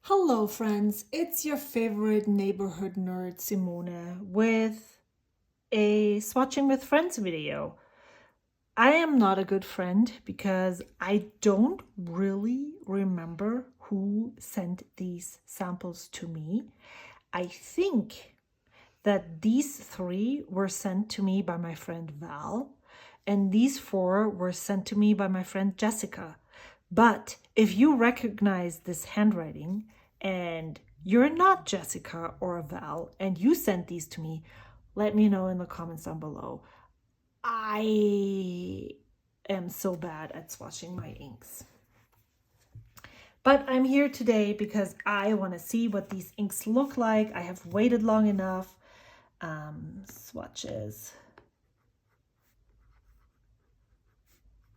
Hello friends, it's your favorite neighborhood nerd Simone with a Swatching with Friends video. I am not a good friend because I don't really remember who sent these samples to me. I think that these 3 were sent to me by my friend Val, and these 4 were sent to me by my friend Jessica. But if you recognize this handwriting and you're not Jessica or Val and you sent these to me, let me know in the comments down below. I am so bad at swatching my inks. But I'm here today because I want to see what these inks look like. I have waited long enough. Swatches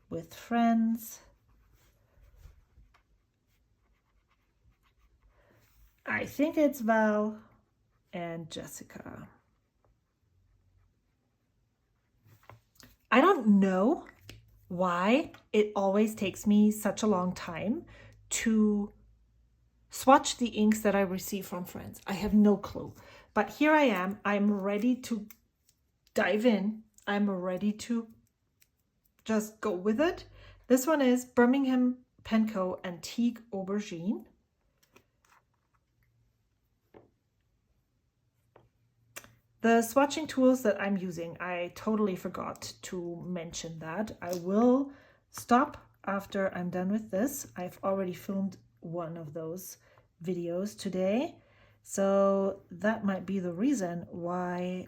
with Friends. I think it's Val and Jessica. I don't know why it always takes me such a long time to swatch the inks that I receive from friends. I have no clue. But here I am. I'm ready to dive in. I'm ready to just go with it. This one is Birmingham Pen Co. Antique Aubergine. The swatching tools that I'm using, I totally forgot to mention that. I will stop after I'm done with this. I've already filmed one of those videos today, so that might be the reason why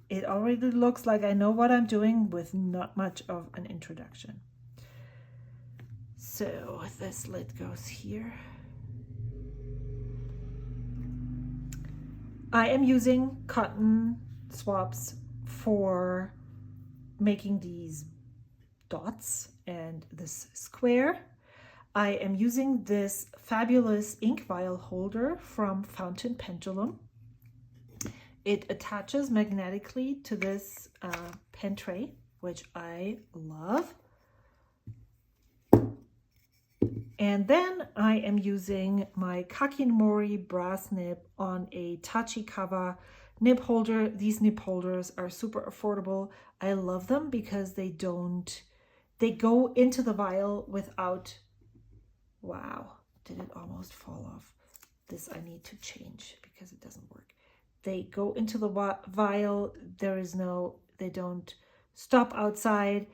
it already looks like I know what I'm doing with not much of an introduction. So this lid goes here. I am using cotton swabs for making these dots and this square. I am using this fabulous ink vial holder from Fountain Pendulum. It attaches magnetically to this pen tray, which I love. And then I am using my Kakimori brass nib on a Tachikawa nib holder. These nib holders are super affordable. I love them because they go into the vial without, wow, did it almost fall off? This I need to change because it doesn't work. They go into the vial. They don't stop outside.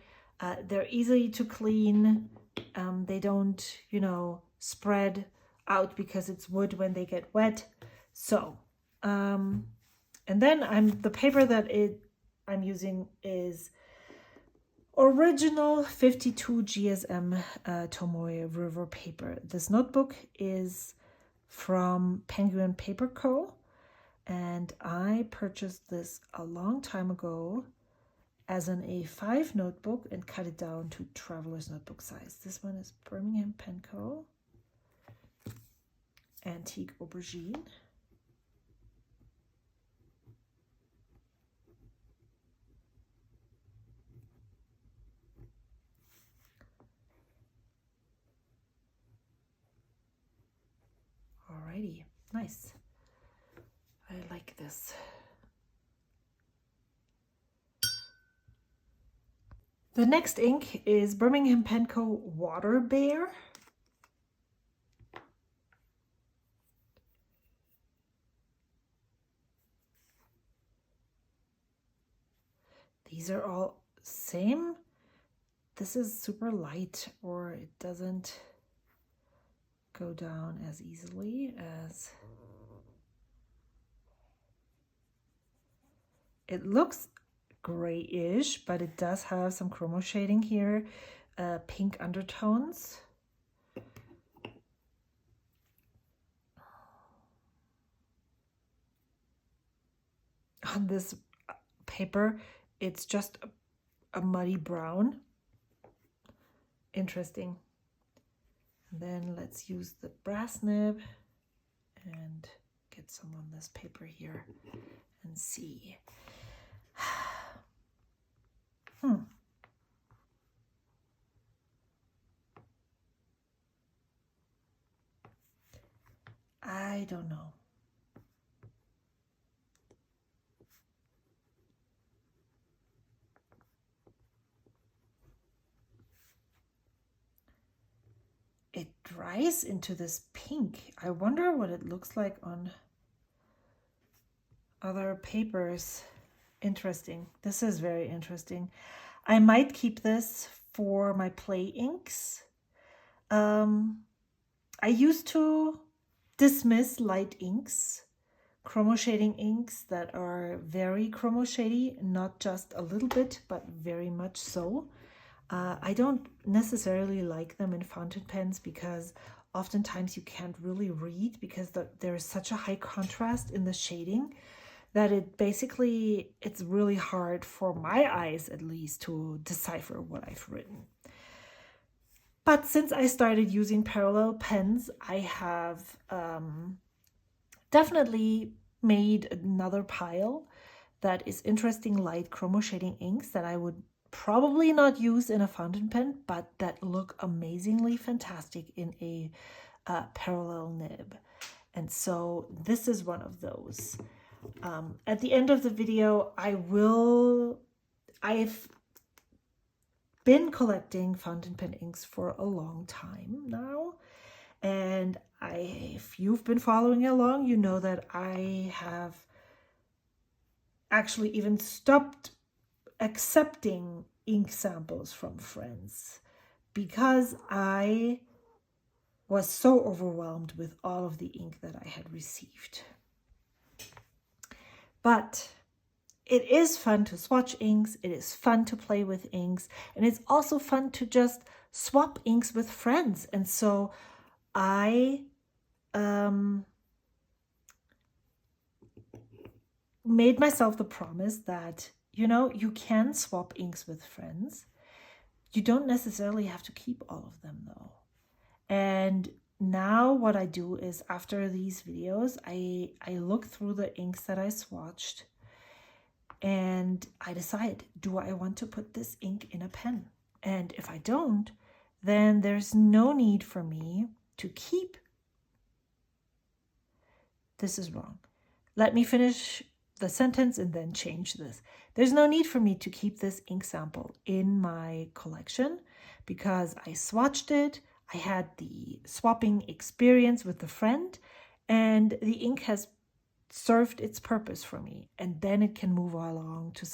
They're easy to clean. They don't, spread out because it's wood when they get wet. So, and then the paper that I'm using is original 52 GSM Tomoe River paper. This notebook is from Penguin Paper Co. And I purchased this a long time ago as an A5 notebook and cut it down to traveler's notebook size. This one is Birmingham Pen Co. Antique Aubergine. Alrighty, nice. I like this. The next ink is Birmingham Pen Co. Water Bear. These are all same. This is super light, or it doesn't go down as easily as it looks. Grayish, but it does have some chromo shading here, pink undertones. On this paper, it's just a muddy brown. Interesting. And then let's use the brass nib and get some on this paper here and see. I don't know. It dries into this pink. I wonder what it looks like on other papers. Interesting. This is very interesting. I might keep this for my play inks. I used to dismiss light inks, chromo shading inks that are very chromo shady, not just a little bit, but very much so. I don't necessarily like them in fountain pens because oftentimes you can't really read because there is such a high contrast in the shading that it's really hard for my eyes at least to decipher what I've written. But since I started using parallel pens, I have definitely made another pile that is interesting light chromo shading inks that I would probably not use in a fountain pen, but that look amazingly fantastic in a parallel nib. And so this is one of those. At the end of the video, I've been collecting fountain pen inks for a long time now. And if you've been following along, you know that I have actually even stopped accepting ink samples from friends because I was so overwhelmed with all of the ink that I had received. But it is fun to swatch inks, it is fun to play with inks, and it's also fun to just swap inks with friends. And so I made myself the promise that, you know, you can swap inks with friends. You don't necessarily have to keep all of them though. And now what I do is after these videos, I look through the inks that I swatched and I decide, do I want to put this ink in a pen? And if I don't, then there's no need for me to keep. This is wrong. Let me finish the sentence and then change this. There's no need for me to keep this ink sample in my collection because I swatched it. I had the swapping experience with a friend and the ink has served its purpose for me, and then it can move along to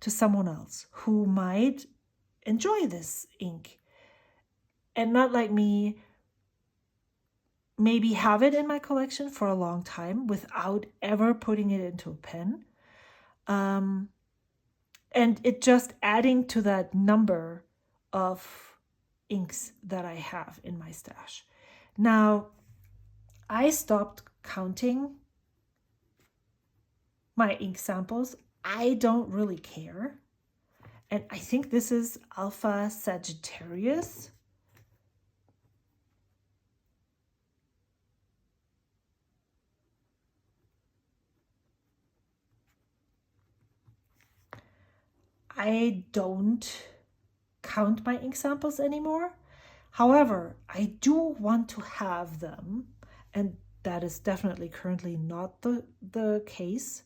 someone else who might enjoy this ink and not like me maybe have it in my collection for a long time without ever putting it into a pen, and it just adding to that number of inks that I have in my stash. Now I stopped counting my ink samples. I don't really care. And I think this is Alpha Sagittarius. I don't count my ink samples anymore. However, I do want to have them, and that is definitely currently not the case,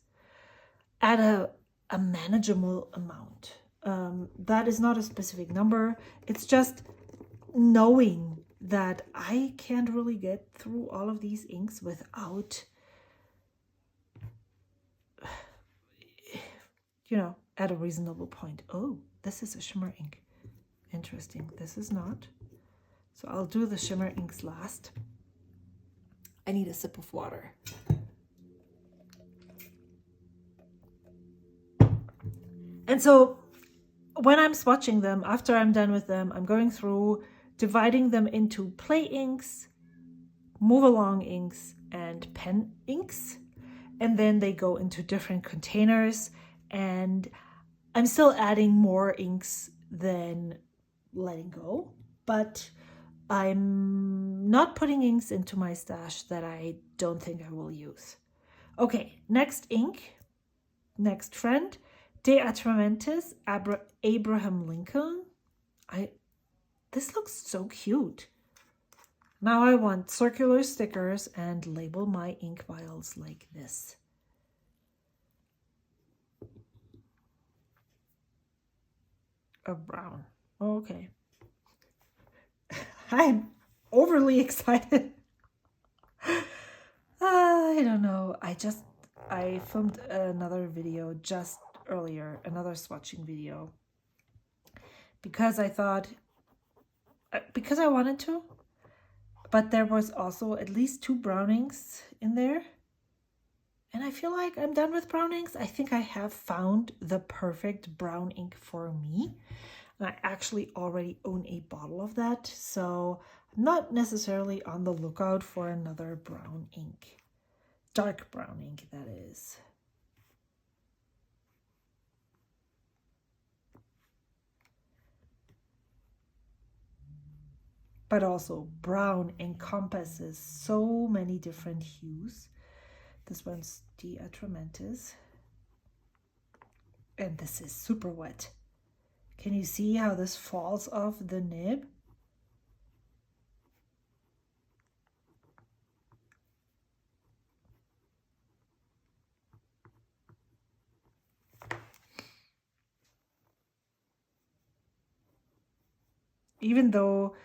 at a manageable amount. That is not a specific number. It's just knowing that I can't really get through all of these inks without, you know, at a reasonable point. Oh, this is a shimmer ink. Interesting. This is not. So I'll do the shimmer inks last. I need a sip of water. And so when I'm swatching them, after I'm done with them, I'm going through dividing them into play inks, move along inks, and pen inks. And then they go into different containers. And I'm still adding more inks than letting go. But I'm not putting inks into my stash that I don't think I will use. Okay, next ink, next friend, De Atramentis, Abraham Lincoln. This looks so cute. Now I want circular stickers and label my ink vials like this. A brown. Okay. I'm overly excited. I don't know. I filmed another video just earlier, another swatching video, because I thought, because I wanted to, but there was also at least 2 brown inks in there. And I feel like I'm done with brown inks. I think I have found the perfect brown ink for me. And I actually already own a bottle of that. So I'm not necessarily on the lookout for another brown ink. Dark brown ink, that is. But also brown encompasses so many different hues. This one's the Atramentis. And this is super wet. Can you see how this falls off the nib? Even though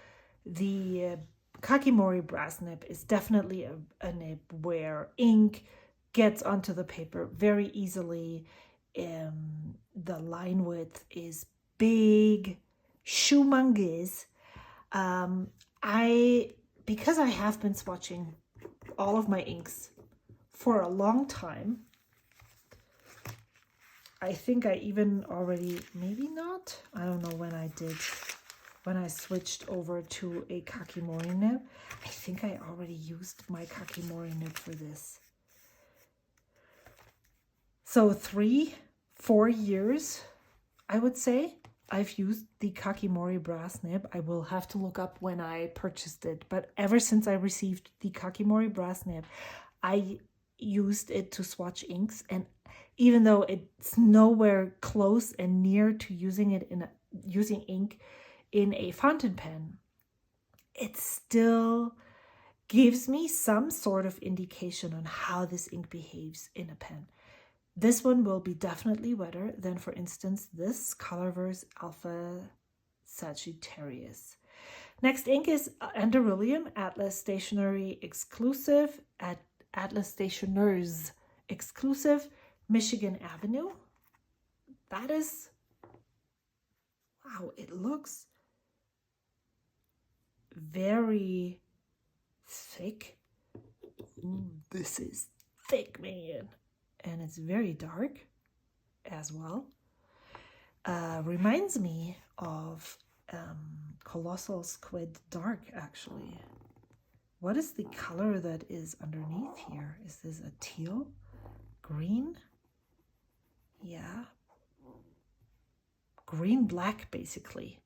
the Kakimori brass nib is definitely a nib where ink gets onto the paper very easily. The line width is big, humongous. Because I have been swatching all of my inks for a long time, I think I even already, maybe not, I don't know when I did, when I switched over to a Kakimori nib. I think I already used my Kakimori nib for this. So 3-4 years, I would say, I've used the Kakimori brass nib. I will have to look up when I purchased it, but ever since I received the Kakimori brass nib, I used it to swatch inks, and even though it's nowhere close and near to using it using ink in a fountain pen, it still gives me some sort of indication on how this ink behaves in a pen. This one will be definitely wetter than, for instance, this Colorverse Alpha Sagittarius. Next ink is Anderillium Atlas Stationery Exclusive at Atlas Stationers Exclusive Michigan Avenue. That is, wow, it looks very thick. This is thick, man. And it's very dark as well. Reminds me of Colossal Squid Dark, actually. What is the color that is underneath here? Is this a teal? Green? Yeah. Green-black, basically.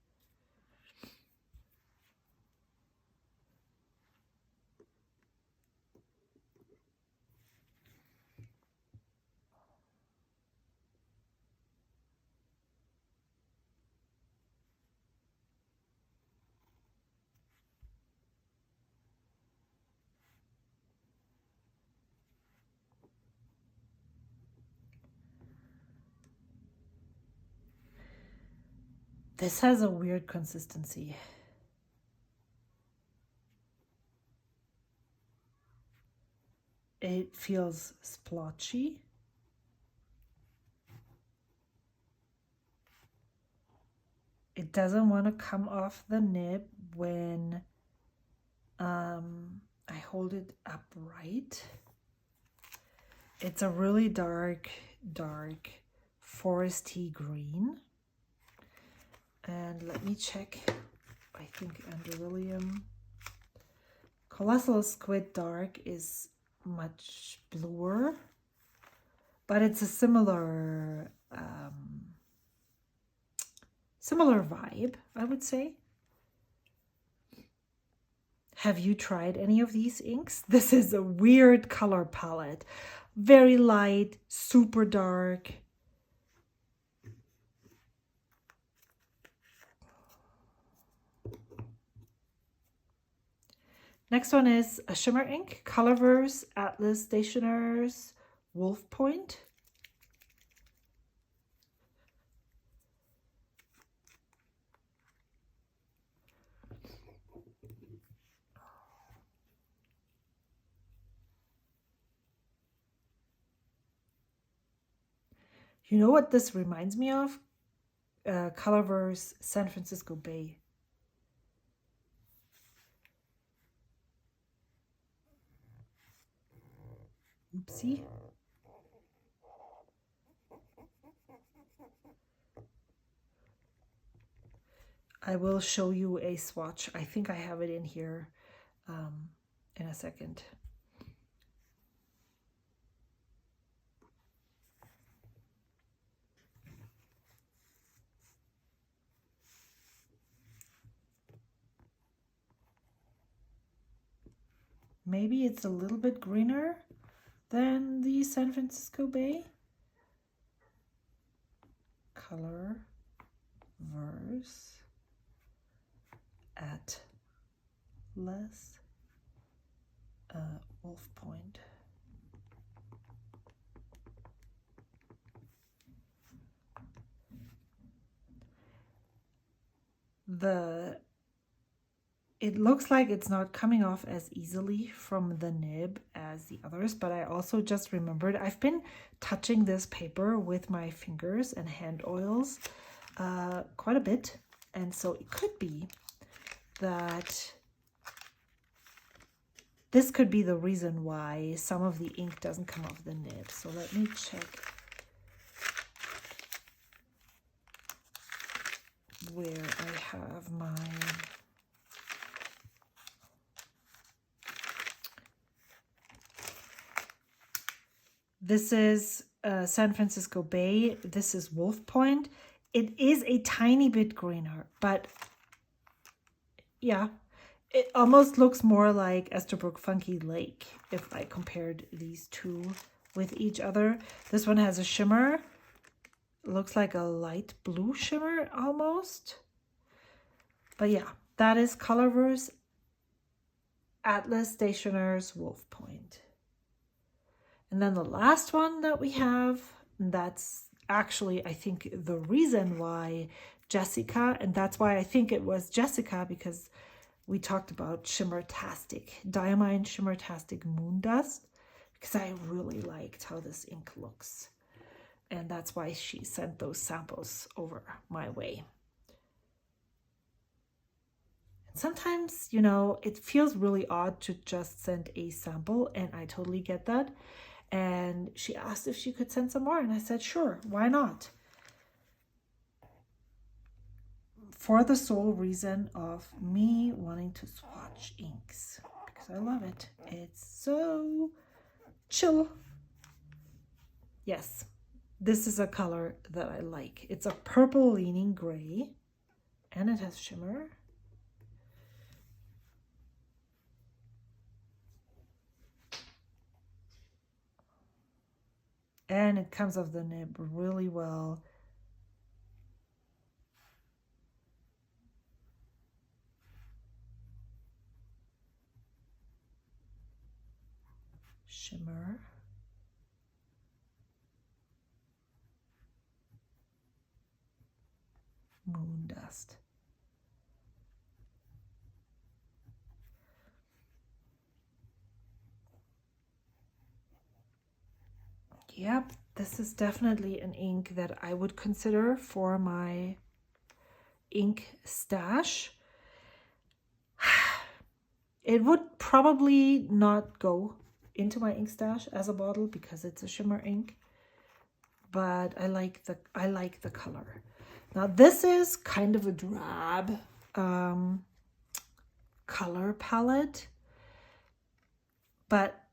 This has a weird consistency. It feels splotchy. It doesn't want to come off the nib when I hold it upright. It's a really dark foresty green. And let me check. I think Anderillium Colossal Squid Dark is much bluer, but it's a similar similar vibe, I would say. Have you tried any of these inks? This is a weird color palette. Very light, super dark. Next one is a shimmer ink, Colorverse Atlas Stationers Wolf Point. You know what this reminds me of? Colorverse San Francisco Bay. Oopsie. I will show you a swatch. I think I have it in here in a second. Maybe it's a little bit greener than the San Francisco Bay. Colorverse Atlas Wolf Point. It looks like it's not coming off as easily from the nib as the others, but I also just remembered I've been touching this paper with my fingers and hand oils quite a bit, and so it could be that this could be the reason why some of the ink doesn't come off the nib. So let me check where I have my this is San Francisco Bay. This is Wolf Point. It is a tiny bit greener, but yeah, it almost looks more like Esterbrook Funky Lake if I compared these two with each other. This one has a shimmer. Looks like a light blue shimmer almost. But yeah, that is Colorverse Atlas Stationers Wolf Point. And then the last one that we have, that's actually, I think, the reason why Jessica, and that's why I think it was Jessica, because we talked about Shimmertastic, Diamine Shimmertastic Moon Dust, because I really liked how this ink looks. And that's why she sent those samples over my way. And sometimes, you know, it feels really odd to just send a sample, and I totally get that. And she asked if she could send some more, and I said, sure, why not? For the sole reason of me wanting to swatch inks, because I love it. It's so chill. Yes, this is a color that I like. It's a purple leaning gray, and it has shimmer. And it comes off the nib really well. Shimmer. Moon Dust. Yep, this is definitely an ink that I would consider for my ink stash. It would probably not go into my ink stash as a bottle because it's a shimmer ink, but I like the color. Now this is kind of a drab color palette, but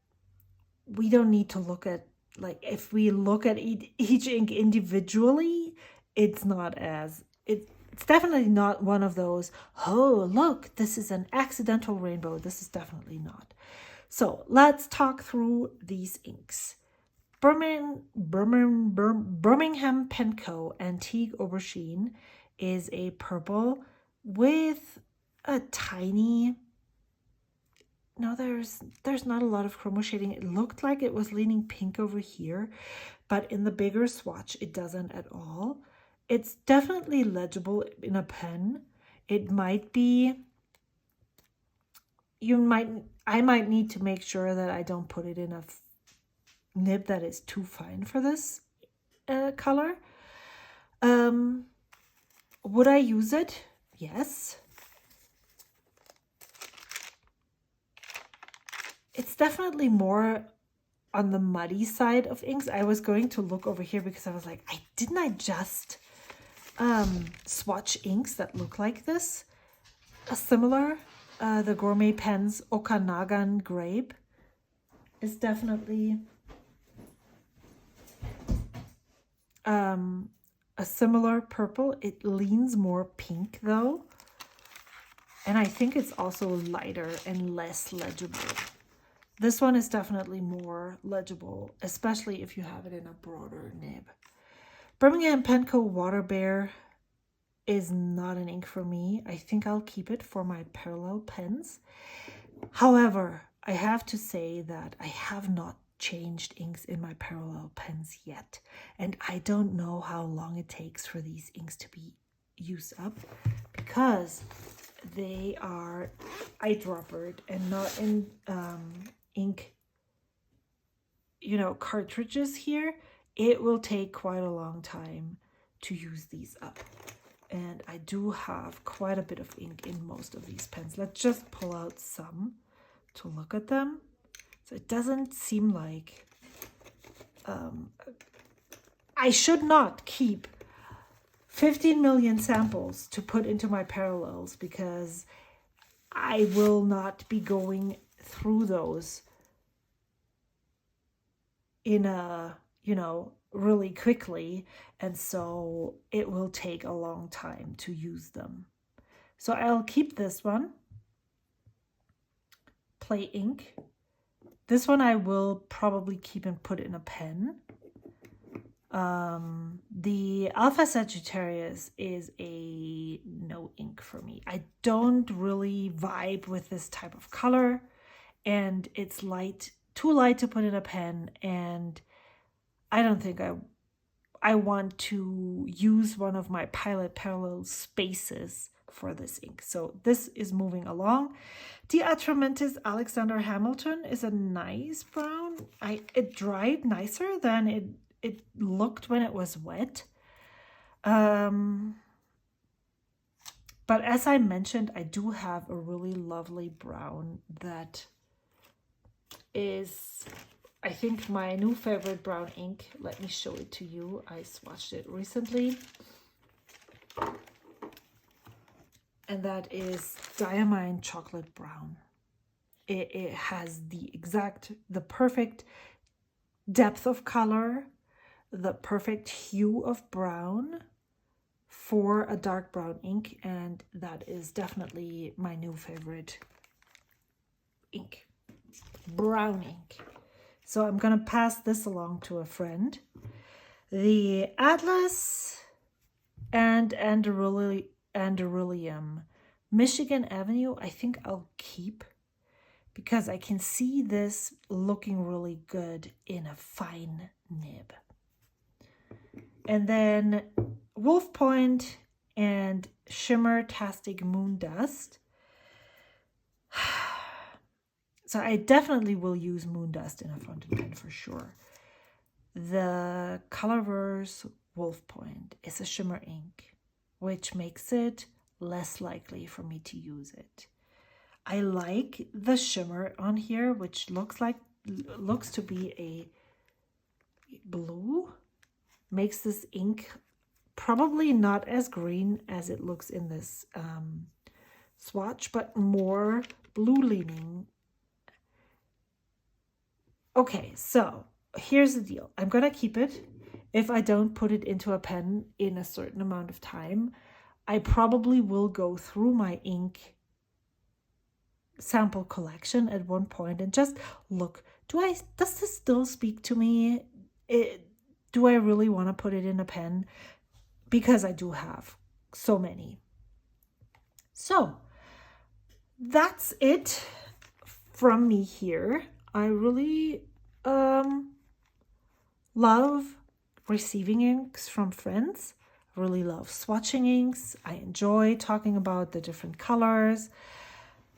we don't need to look at, like, if we look at each ink individually, it's not as, it's definitely not one of those, oh, look, this is an accidental rainbow. This is definitely not. So let's talk through these inks. Birmingham Penco Antique Aubergine is a purple with a tiny no, there's not a lot of chroma shading. It looked like it was leaning pink over here, but in the bigger swatch, it doesn't at all. It's definitely legible in a pen. It might be, I might need to make sure that I don't put it in a nib that is too fine for this color. Would I use it? Yes. It's definitely more on the muddy side of inks. I was going to look over here because I was like, didn't I just swatch inks that look like this? A similar, the Gourmet Pens Okanagan Grape is definitely a similar purple. It leans more pink though. And I think it's also lighter and less legible. This one is definitely more legible, especially if you have it in a broader nib. Birmingham Penco Water Bear is not an ink for me. I think I'll keep it for my parallel pens. However, I have to say that I have not changed inks in my parallel pens yet. And I don't know how long it takes for these inks to be used up because they are eyedroppered and not in ink, you know, cartridges here. It will take quite a long time to use these up. And I do have quite a bit of ink in most of these pens. Let's just pull out some to look at them. So it doesn't seem like I should not keep 15 million samples to put into my parallels because I will not be going through those in a, you know, really quickly, and so it will take a long time to use them. So I'll keep this one, Play Ink. This one I will probably keep and put in a pen. The Alpha Sagittarius is a no ink for me. I don't really vibe with this type of color, and it's light, too light to put in a pen, and I don't think I want to use one of my Pilot Parallel spaces for this ink. So this is moving along. The Atramentis Alexander Hamilton is a nice brown. It dried nicer than it looked when it was wet. But as I mentioned, I do have a really lovely brown that is, I think, my new favorite brown ink. Let me show it to you. I swatched it recently. And that is Diamine Chocolate Brown. It has the perfect depth of color, the perfect hue of brown for a dark brown ink, and that is definitely my new favorite ink, brown ink. So I'm gonna pass this along to a friend. The Atlas and Anderillium Michigan Avenue, I think I'll keep because I can see this looking really good in a fine nib. And then Wolf Point and Shimmer-tastic Moon Dust. So I definitely will use Moon Dust in a fountain pen for sure. The Colorverse Wolf Point is a shimmer ink, which makes it less likely for me to use it. I like the shimmer on here, which looks to be a blue. Makes this ink probably not as green as it looks in this swatch, but more blue leaning. Okay, so here's the deal. I'm gonna keep it. If I don't put it into a pen in a certain amount of time, I probably will go through my ink sample collection at one point and just look, does this still speak to me? Do I really want to put it in a pen? Because I do have so many. So that's it from me here. I really love receiving inks from friends. I really love swatching inks. I enjoy talking about the different colors.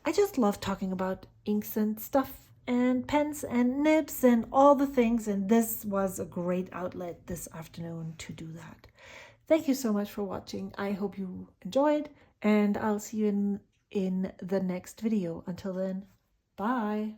I just love talking about inks and stuff and pens and nibs and all the things, and this was a great outlet this afternoon to do that. Thank you so much for watching. I hope you enjoyed, and I'll see you in the next video. Until then, bye.